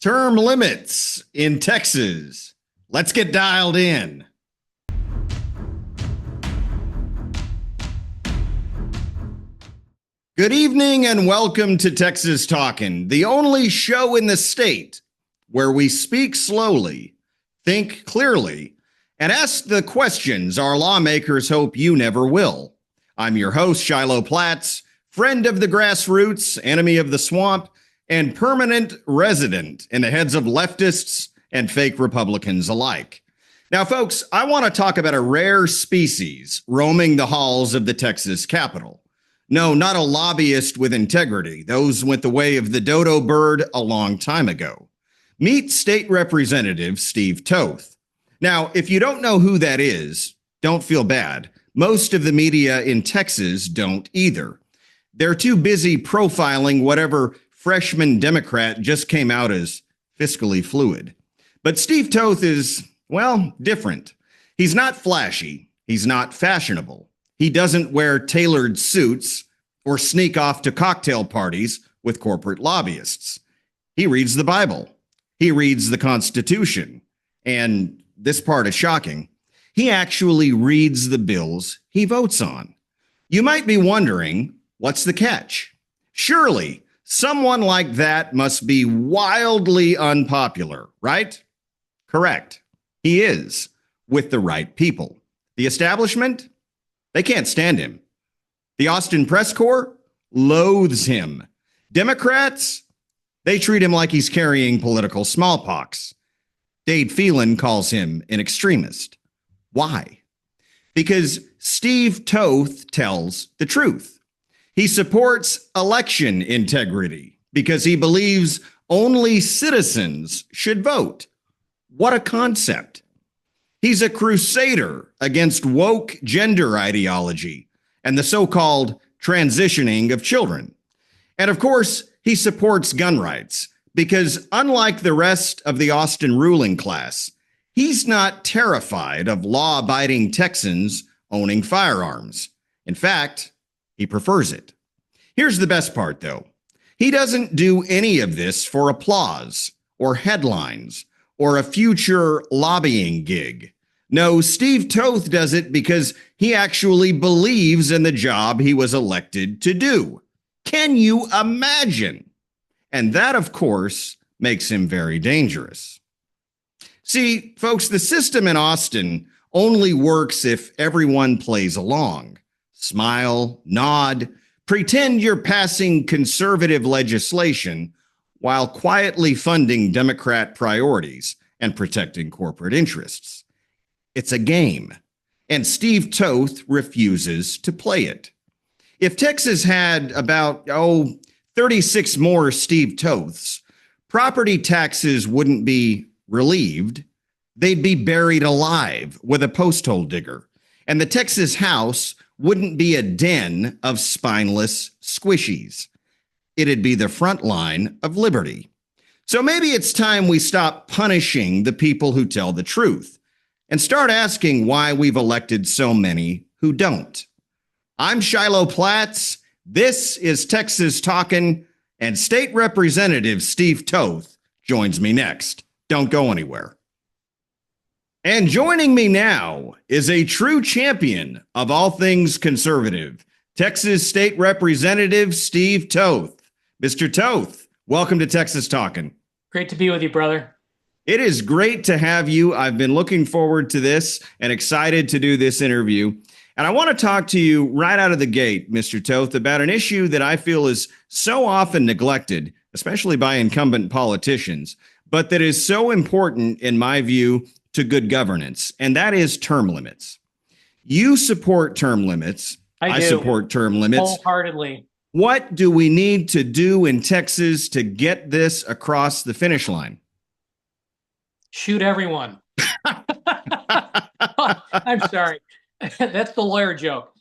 Term limits in Texas. Let's get dialed in. Good evening and welcome to Texas Talkin, the only show in the state where we speak slowly, think clearly, and ask the questions our lawmakers hope you never will. I'm your host, Shilo Platts, friend of the grassroots, enemy of the swamp, and permanent resident in the heads of leftists and fake Republicans alike. Now, folks, I want to talk about a rare species roaming the halls of the Texas Capitol. No, not a lobbyist with integrity. Those went the way of the dodo bird a long time ago. Meet State Representative Steve Toth. Now, if you don't know who that is, don't feel bad. Most of the media in Texas don't either. They're too busy profiling whatever freshman Democrat just came out as fiscally fluid. But Steve Toth is, well, different. He's not flashy. He's not fashionable. He doesn't wear tailored suits or sneak off to cocktail parties with corporate lobbyists. He reads the Bible. He reads the Constitution. And this part is shocking. He actually reads the bills he votes on. You might be wondering, what's the catch? Surely, someone like that must be wildly unpopular, right? Correct. He is, with the right people. The establishment? They can't stand him. The Austin Press Corps loathes him. Democrats? They treat him like he's carrying political smallpox. Dade Phelan calls him an extremist. Why? Because Steve Toth tells the truth. He supports election integrity because he believes only citizens should vote. What a concept. He's a crusader against woke gender ideology and the so-called transitioning of children. And of course, he supports gun rights because unlike the rest of the Austin ruling class, he's not terrified of law-abiding Texans owning firearms. In fact, he prefers it. Here's the best part, though. He doesn't do any of this for applause or headlines or a future lobbying gig. No, Steve Toth does it because he actually believes in the job he was elected to do. Can you imagine? And that, of course, makes him very dangerous. See, folks, the system in Austin only works if everyone plays along. Smile, nod, pretend you're passing conservative legislation while quietly funding Democrat priorities and protecting corporate interests. It's a game, and Steve Toth refuses to play it. If Texas had about, 36 more Steve Toths, property taxes wouldn't be relieved. They'd be buried alive with a post hole digger, and the Texas House wouldn't be a den of spineless squishies. It'd be the front line of liberty. So maybe it's time we stop punishing the people who tell the truth and start asking why we've elected so many who don't. I'm Shilo Platts. This is Texas Talkin', and State Representative Steve Toth joins me next. Don't go anywhere. And joining me now is a true champion of all things conservative, Texas State Representative Steve Toth. Mr. Toth, welcome to Texas Talkin'. Great to be with you, brother. It is great to have you. I've been looking forward to this and excited to do this interview. And I want to talk to you right out of the gate, Mr. Toth, about an issue that I feel is so often neglected, especially by incumbent politicians, but that is so important, in my view, to good governance, and that is term limits. You support term limits. I support term limits. Wholeheartedly. What do we need to do in Texas to get this across the finish line? Shoot everyone. I'm sorry. That's the lawyer joke.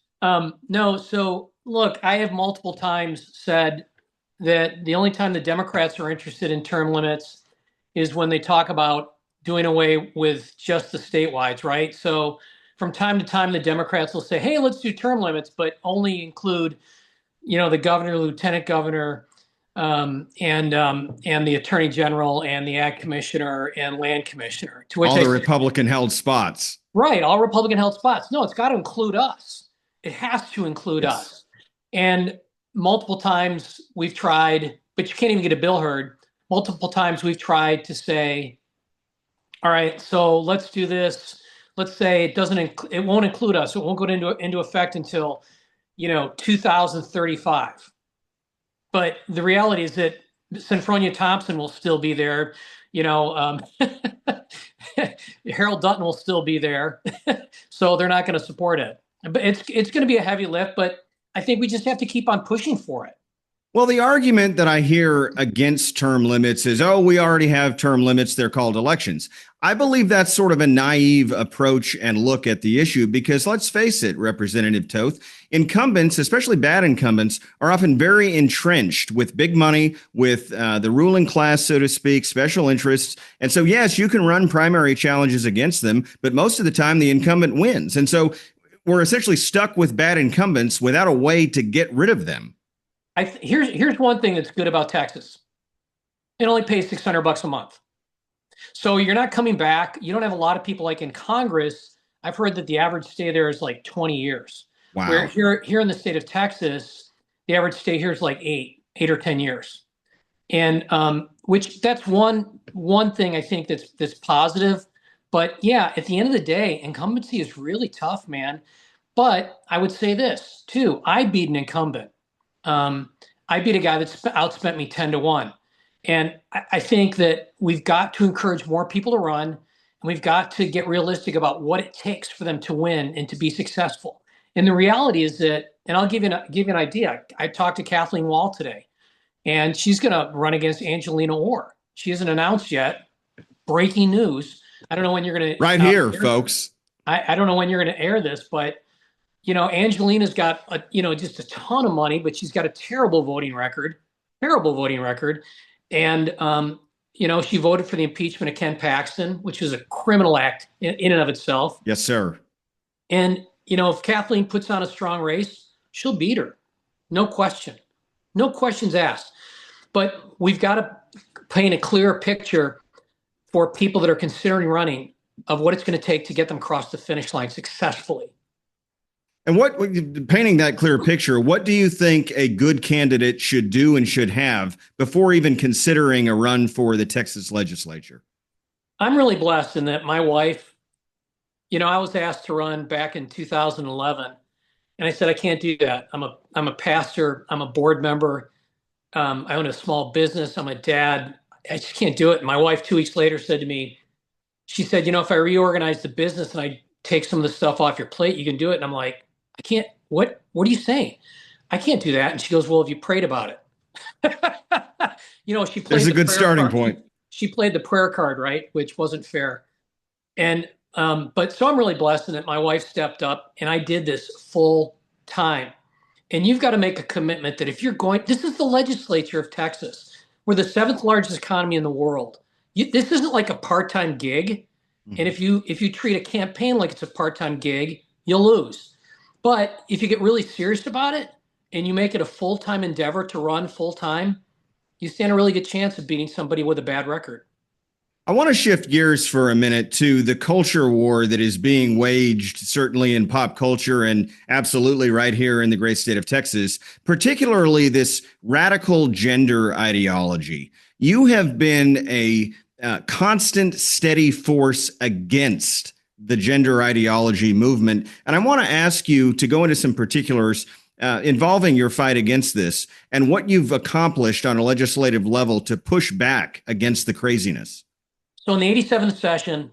No, so look, I have multiple times said that the only time the Democrats are interested in term limits is when they talk about doing away with just the statewide, right? So from time to time, the Democrats will say, hey, let's do term limits, but only include, the governor, lieutenant governor, and the attorney general and the ag commissioner and land commissioner. To which all the Republican held spots. Right, all Republican held spots. No, it's got to include us. It has to include us. And multiple times we've tried, but you can't even get a bill heard. Multiple times we've tried to say, all right, so let's do this. Let's say it won't include us. It won't go into effect until 2035. But the reality is that Senfronia Thompson will still be there. Harold Dutton will still be there. So they're not going to support it. But it's going to be a heavy lift, but I think we just have to keep on pushing for it. Well, the argument that I hear against term limits is, oh, we already have term limits. They're called elections. I believe that's sort of a naive approach and look at the issue because let's face it, Representative Toth, incumbents, especially bad incumbents, are often very entrenched with big money, with the ruling class, so to speak, special interests. And so, yes, you can run primary challenges against them, but most of the time the incumbent wins. And so we're essentially stuck with bad incumbents without a way to get rid of them. Here's one thing that's good about Texas. It only pays $600 a month. So you're not coming back. You don't have a lot of people like in Congress. I've heard that the average stay there is like 20 years. Wow. Where here in the state of Texas, the average stay here is like eight or 10 years. And which that's one thing I think that's positive. But yeah, at the end of the day, incumbency is really tough, man. But I would say this too. I beat an incumbent. I beat a guy that's outspent me 10-1. And I think that we've got to encourage more people to run, and we've got to get realistic about what it takes for them to win and to be successful. And the reality is that, and I'll give you an idea. I talked to Kathleen Wall today, and she's going to run against Angelina Orr. She hasn't announced yet. Breaking news. I don't know when you're going to. Right here, folks. I don't know when you're going to air this, but Angelina's got just a ton of money, but she's got a terrible voting record. And, she voted for the impeachment of Ken Paxton, which is a criminal act in and of itself. Yes, sir. And, if Kathleen puts on a strong race, she'll beat her. No question. No questions asked. But we've got to paint a clearer picture for people that are considering running of what it's going to take to get them across the finish line successfully. And painting that clear picture, what do you think a good candidate should do and should have before even considering a run for the Texas legislature? I'm really blessed in that my wife, I was asked to run back in 2011, and I said, I can't do that. I'm a pastor. I'm a board member. I own a small business. I'm a dad. I just can't do it. And my wife 2 weeks later said to me, she said, if I reorganize the business and I take some of the stuff off your plate, you can do it. And I'm like, I can't, what are you saying? I can't do that. And she goes, well, have you prayed about it? She played There's a good starting point. She played the prayer card, right? Which wasn't fair. And, but so I'm really blessed in that my wife stepped up and I did this full time. And you've got to make a commitment that if you're this is the legislature of Texas. We're the 7th largest economy in the world. This isn't like a part-time gig. And if you treat a campaign like it's a part-time gig, you'll lose. But if you get really serious about it and you make it a full-time endeavor to run full-time, you stand a really good chance of beating somebody with a bad record. I want to shift gears for a minute to the culture war that is being waged, certainly in pop culture and absolutely right here in the great state of Texas, particularly this radical gender ideology. You have been a constant, steady force against the gender ideology movement. And I want to ask you to go into some particulars involving your fight against this and what you've accomplished on a legislative level to push back against the craziness. So in the 87th session,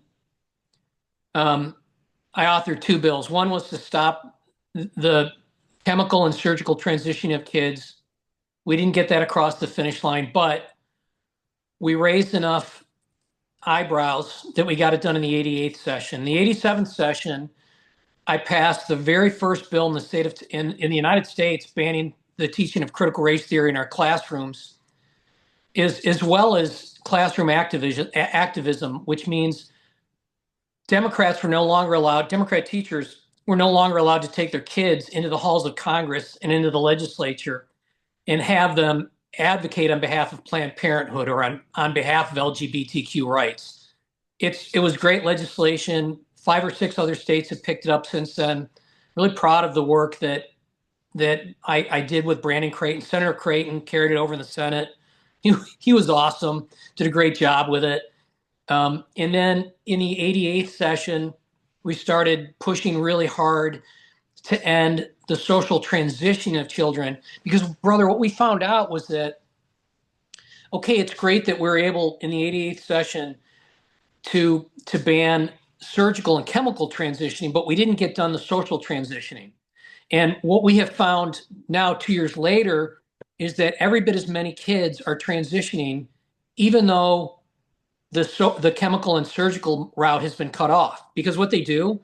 I authored 2 bills. One was to stop the chemical and surgical transitioning of kids. We didn't get that across the finish line, but we raised enough eyebrows that we got it done in the 88th session. The 87th session, I passed the very first bill in the state of in the United States banning the teaching of critical race theory in our classrooms, as well as classroom activism, which means Democrat teachers were no longer allowed to take their kids into the halls of Congress and into the legislature and have them advocate on behalf of Planned Parenthood or on behalf of LGBTQ rights. It was great legislation. 5 or 6 other states have picked it up since then. Really proud of the work that I did with Brandon Creighton. Senator Creighton carried it over in the Senate. He was awesome, did a great job with it. And then in the 88th session, we started pushing really hard to end the social transitioning of children. Because, brother, what we found out was that, okay, it's great that we're able in the 88th session to ban surgical and chemical transitioning, but we didn't get done the social transitioning. And what we have found now, 2 years later, is that every bit as many kids are transitioning, even though the chemical and surgical route has been cut off. Because what they do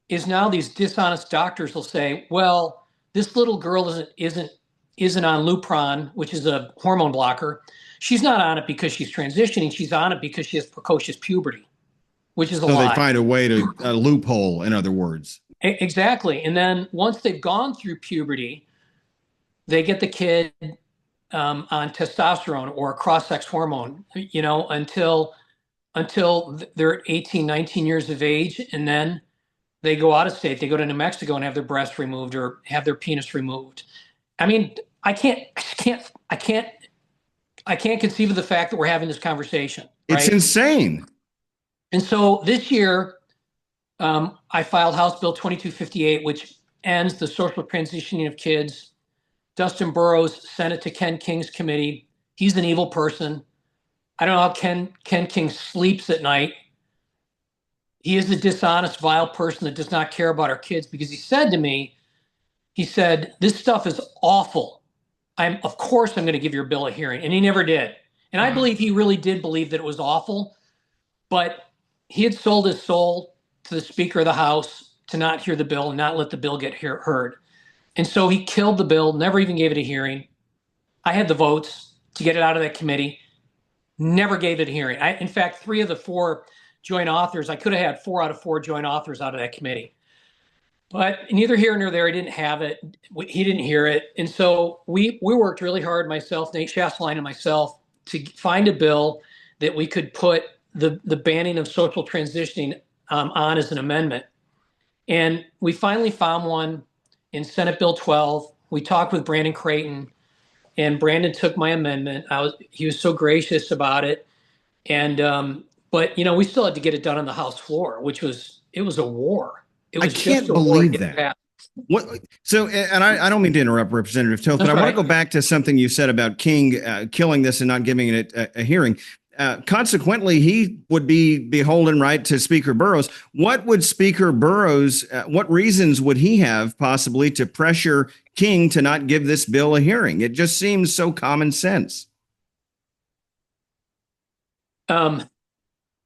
is now these dishonest doctors will say, well, this little girl isn't on Lupron, which is a hormone blocker. She's not on it because she's transitioning. She's on it because she has precocious puberty, which is a lie. So they find a way to a loophole, in other words. Exactly. And then once they've gone through puberty, they get the kid on testosterone or a cross-sex hormone, until they're 18, 19 years of age. And then they go out of state. They go to New Mexico and have their breast removed or have their penis removed. I mean, I can't conceive of the fact that we're having this conversation. Right? It's insane. And so this year, I filed House Bill 2258, which ends the social transitioning of kids. Dustin Burrows sent it to Ken King's committee. He's an evil person. I don't know how Ken King sleeps at night. He is a dishonest, vile person that does not care about our kids, because he said to me, this stuff is awful. Of course I'm going to give your bill a hearing. And he never did. And I believe he really did believe that it was awful, but he had sold his soul to the Speaker of the House to not hear the bill and not let the bill get heard. And so he killed the bill, never even gave it a hearing. I had the votes to get it out of that committee, never gave it a hearing. In fact, 3 of the 4 joint authors, I could have had 4 out of 4 joint authors out of that committee. But neither here nor there, he didn't have it. He didn't hear it. And so we worked really hard, myself, Nate Shastline, and myself, to find a bill that we could put the banning of social transitioning on as an amendment. And we finally found one in Senate Bill 12. We talked with Brandon Creighton, and Brandon took my amendment. He was so gracious about it. And but we still had to get it done on the House floor, it was a war. It was I can't believe that. What? So, and I don't mean to interrupt, Representative Toth, but I want to go back to something you said about King killing this and not giving it a hearing. Consequently, he would be beholden, right, to Speaker Burrows. What would Speaker Burrows, what reasons would he have possibly to pressure King to not give this bill a hearing? It just seems so common sense. Did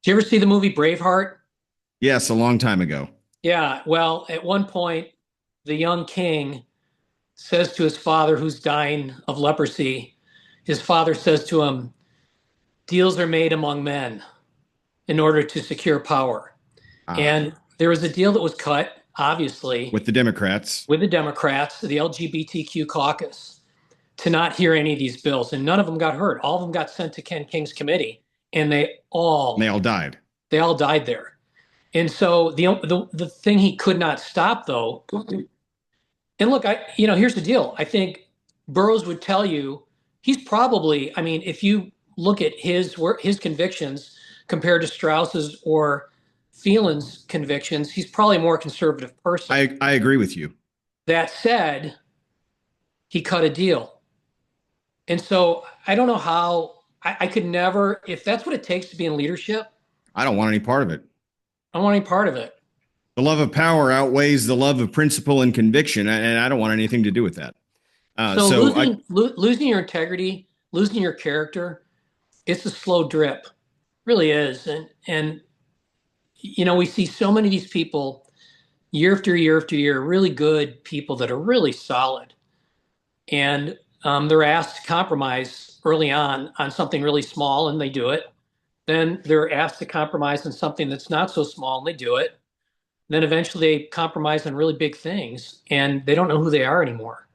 you ever see the movie Braveheart? Yes, a long time ago. Yeah, well, at one point, the young king says to his father, who's dying of leprosy, his father says to him, deals are made among men in order to secure power. And there was a deal that was cut, obviously. With the Democrats. With the Democrats, the LGBTQ caucus, to not hear any of these bills. And none of them got heard. All of them got sent to Ken King's committee, and they all died. They all died there. And so the thing he could not stop, though, and look, here's the deal. I think Burrows would tell you he's probably, if you look at his convictions compared to Strauss's or Phelan's convictions, he's probably a more conservative person. I agree with you. That said, he cut a deal. And so I don't know how I could never, if that's what it takes to be in leadership. I don't want any part of it. I don't want any part of it. The love of power outweighs the love of principle and conviction, and I don't want anything to do with that. Losing your integrity, losing your character, it's a slow drip. It really is. And we see so many of these people year after year after year, really good people that are really solid. And they're asked to compromise early on something really small, and they do it. Then they're asked to compromise on something that's not so small, and they do it. Then eventually they compromise on really big things, and they don't know who they are anymore.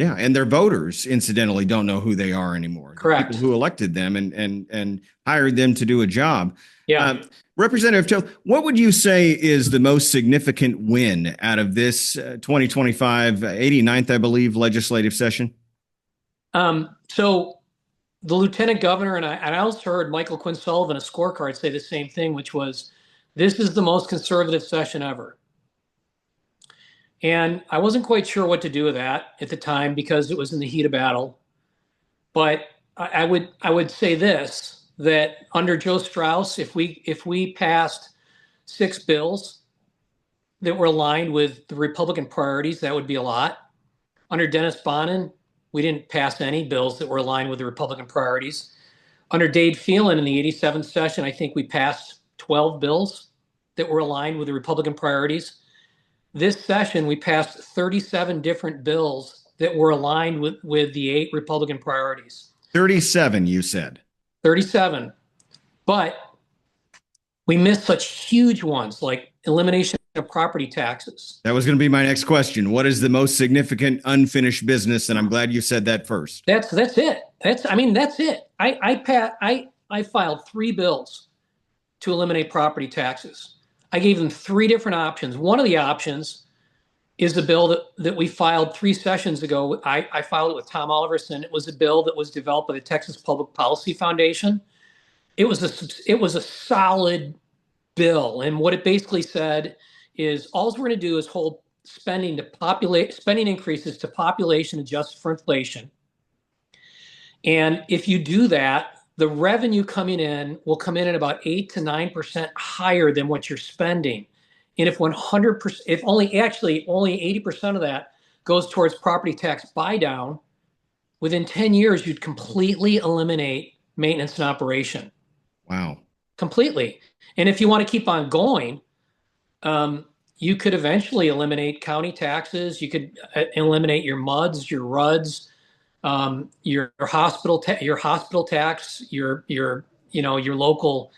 Yeah, and their voters, incidentally, don't know who they are anymore. The Correct. people who elected them and hired them to do a job. Yeah. Representative Toth, what would you say is the most significant win out of this 2025 89th, I believe, legislative session? So the lieutenant governor and I also heard Michael Quinn Sullivan, a scorecard, say the same thing, which was, this is the most conservative session ever. And I wasn't quite sure what to do with that at the time because it was in the heat of battle. But I would say this, that under Joe Strauss, if we passed 6 bills that were aligned with the Republican priorities, that would be a lot. Under Dennis Bonnen, we didn't pass any bills that were aligned with the Republican priorities. Under Dade Phelan in the 87th session, I think we passed 12 bills that were aligned with the Republican priorities. This session, we passed 37 different bills that were aligned with the 8 Republican priorities. 37, you said. 37. But we missed such huge ones like elimination of property taxes. That was going to be my next question. What is the most significant unfinished business? And I'm glad you said that first. That's it. That's it. I filed 3 bills to eliminate property taxes. I gave them 3 different options. One of the options is the bill that we filed 3 sessions ago. I filed it with Tom Oliverson. It was a bill that was developed by the Texas Public Policy Foundation. It was a solid bill, and what it basically said is all we're going to do is hold spending increases to population adjusted for inflation. And if you do that, the revenue coming in will come in at about 8 to 9% higher than what you're spending. And if 100%, if only 80% of that goes towards property tax buy down, within 10 years, you'd completely eliminate maintenance and operation. Wow. Completely. And if you want to keep on going, you could eventually eliminate county taxes. You could eliminate your MUDs, your RUDs, your hospital tax, your local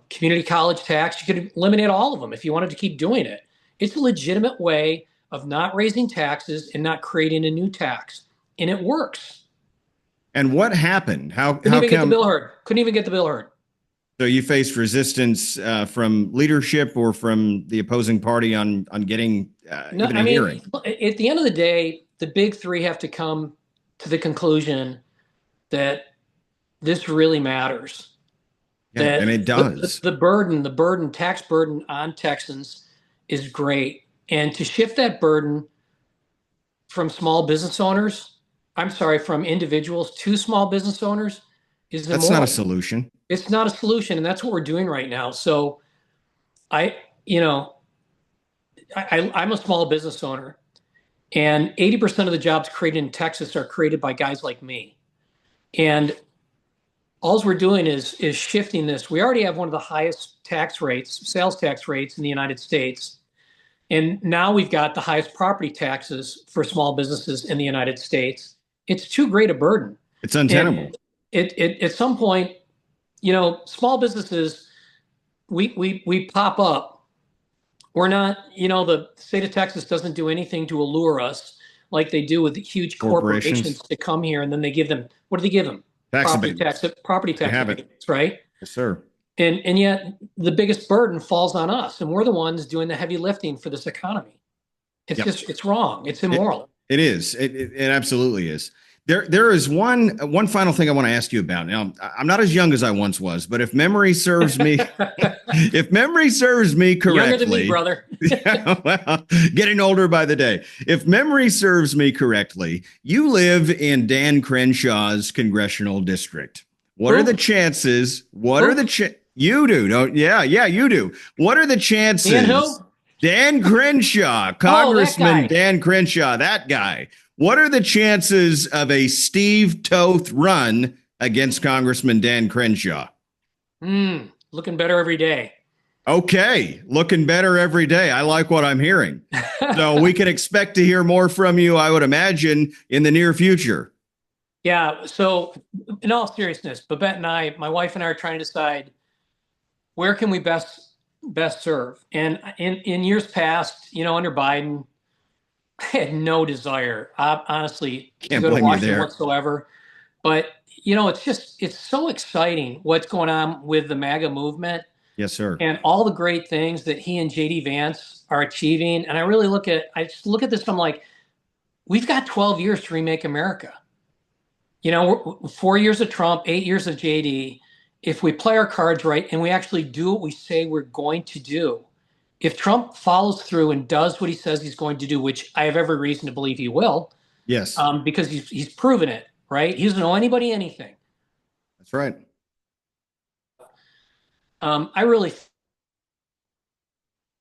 community college tax. You could eliminate all of them if you wanted to keep doing it. It's a legitimate way of not raising taxes and not creating a new tax, and it works. And what happened? Couldn't even get the bill heard. Couldn't even get the bill heard. So you faced resistance from leadership or from the opposing party on getting even a hearing? At the end of the day, the big 3 have to come to the conclusion that this really matters. Yeah, and it does. The tax burden on Texans is great. And to shift that burden from from individuals to small business owners is immoral. That's not a solution. It's not a solution, and that's what we're doing right now. So I'm a small business owner, and 80% of the jobs created in Texas are created by guys like me. And all we're doing is shifting this. We already have one of the highest sales tax rates in the United States. And now we've got the highest property taxes for small businesses in the United States. It's too great a burden. It's untenable. At some point, small businesses, we pop up. We're not, the state of Texas doesn't do anything to allure like they do with the huge corporations to come here, and then they give them, what do they give them? Property tax abatements, right? Yes, sir. And yet the biggest burden falls on us, and we're the ones doing the heavy lifting for this economy. It's it's wrong. It's immoral. It is. It absolutely is. There is one final thing I want to ask you about. Now, I'm not as young as I once was, but if memory serves me, correctly, younger than me, brother. Well, getting older by the day. If memory serves me correctly, you live in Dan Crenshaw's congressional district. What are the chances? You do, don't? Yeah, you do. What are the chances? Dan who? Dan Crenshaw, Congressman Dan Crenshaw, that guy. What are the chances of a Steve Toth run against Congressman Dan Crenshaw? Looking better every day. Okay, looking better every day. I like what I'm hearing. So we can expect to hear more from you, I would imagine, in the near future. Yeah, so in all seriousness, Babette and my wife and I are trying to decide where can we best serve. And in years past, under Biden, I had no desire, honestly, to Can't go to blame you Washington there. whatsoever. But, it's so exciting what's going on with the MAGA movement Yes, sir. and all the great things that he and JD Vance are achieving. And I just look at this and I'm like, we've got 12 years to remake America. 4 years of Trump, 8 years of JD. If we play our cards right and we actually do what we say we're going to do, if Trump follows through and does what he says he's going to do, which I have every reason to believe he will, Yes, because he's proven it, right? He doesn't owe anybody anything. that's right. I really think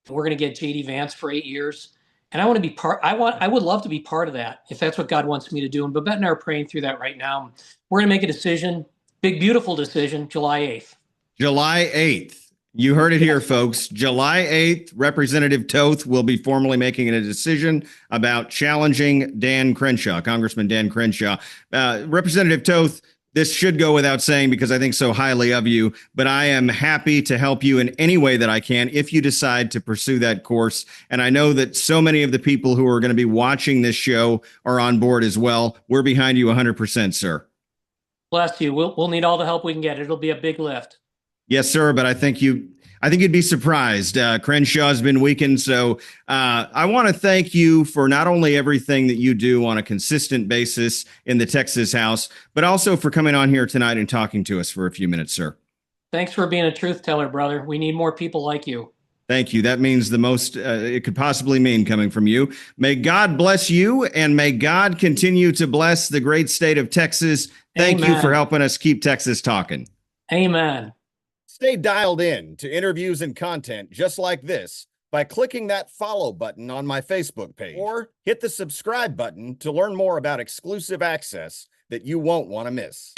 we're going to get JD Vance for 8 years. And I want to be part. I would love to be part of that if that's what God wants me to do. And Babette and I are praying through that right now. We're going to make a decision, big, beautiful decision, July 8th. July 8th. You heard it here, folks. July 8th, Representative Toth will be formally making a decision about challenging Dan Crenshaw, Congressman Dan Crenshaw. Representative Toth, this should go without saying because I think so highly of you, but I am happy to help you in any way that I can if you decide to pursue that course. And I know that so many of the people who are going to be watching this show are on board as well. We're behind you 100%, sir. Bless you. We'll need all the help we can get. It'll be a big lift. Yes, sir. But I think you'd be surprised. Crenshaw's been weakened. So I want to thank you for not only everything that you do on a consistent basis in the Texas House, but also for coming on here tonight and talking to us for a few minutes, sir. Thanks for being a truth teller, brother. We need more people like you. Thank you. That means the most it could possibly mean coming from you. May God bless you and may God continue to bless the great state of Texas. Thank Amen. you for helping us keep Texas talking. Amen. Stay dialed in to interviews and content just like this by clicking that follow button on my Facebook page or hit the subscribe button to learn more about exclusive access that you won't want to miss.